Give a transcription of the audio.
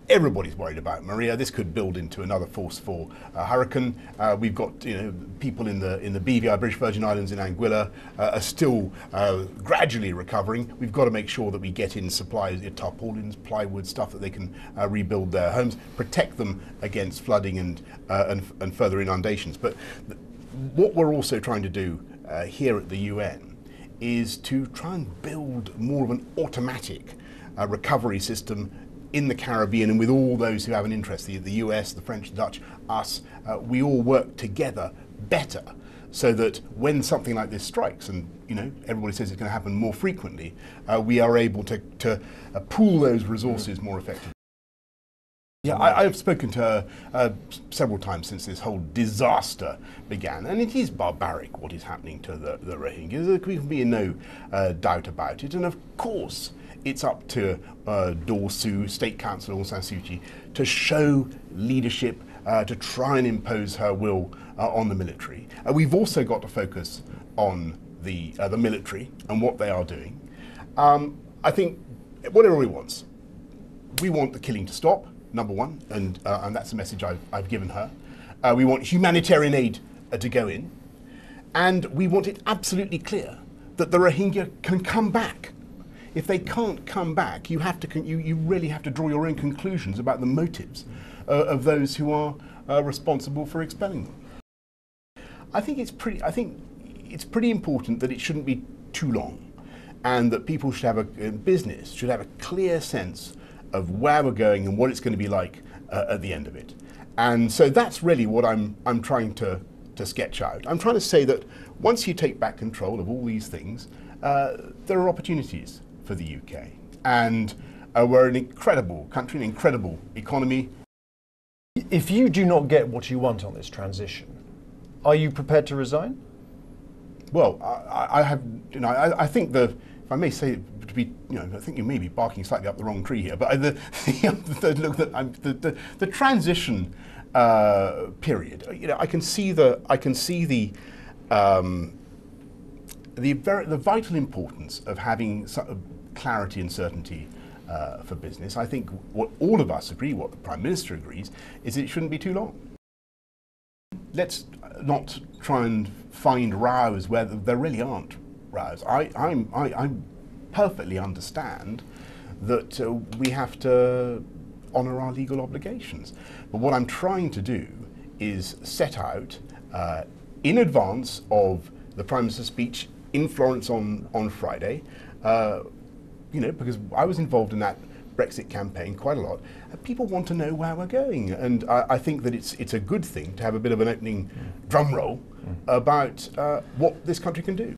Everybody's worried about Maria. This could build into another force for hurricane. We've got people in the BVI, British Virgin Islands in Anguilla, are still gradually recovering. We've got to make sure that we get in supplies, tarpaulins, plywood, stuff that they can rebuild their homes, protect them against flooding and further inundations. But what we're also trying to do here at the UN is to try and build more of an automatic recovery system in the Caribbean, and with all those who have an interest, the US, the French, the Dutch, us, we all work together better so that when something like this strikes, and everybody says it's going to happen more frequently, we are able to pool those resources more effectively. Yeah, I've spoken to her several times since this whole disaster began, and it is barbaric what is happening to the Rohingyas. There can be no doubt about it, and of course it's up to Daw Suu, State Councillor Aung San Suu Kyi, to show leadership, to try and impose her will on the military. We've also got to focus on the military and what they are doing. I think what everybody wants, we want the killing to stop, number one, and that's the message I've given her. We want humanitarian aid to go in, and we want it absolutely clear that the Rohingya can come back. If they can't come back, you really have to draw your own conclusions about the motives of those who are responsible for expelling them. I think it's pretty important that it shouldn't be too long, and that people should have business should have a clear sense of where we're going and what it's going to be like at the end of it. And so that's really what I'm trying to sketch out. I'm trying to say that once you take back control of all these things, there are opportunities for the UK. And we're an incredible country, an incredible economy. If you do not get what you want on this transition, are you prepared to resign? Well, I think if I may say, to be, I think you may be barking slightly up the wrong tree here, but the transition period, I can see the vital importance of having clarity and certainty for business. I think what all of us agree, what the Prime Minister agrees, is it shouldn't be too long. Let's not try and find rows where there really aren't rows. I perfectly understand that we have to honour our legal obligations. But what I'm trying to do is set out in advance of the Prime Minister's speech in Florence on Friday, because I was involved in that Brexit campaign quite a lot. People want to know where we're going, and I think that it's a good thing to have a bit of an opening drum roll about what this country can do.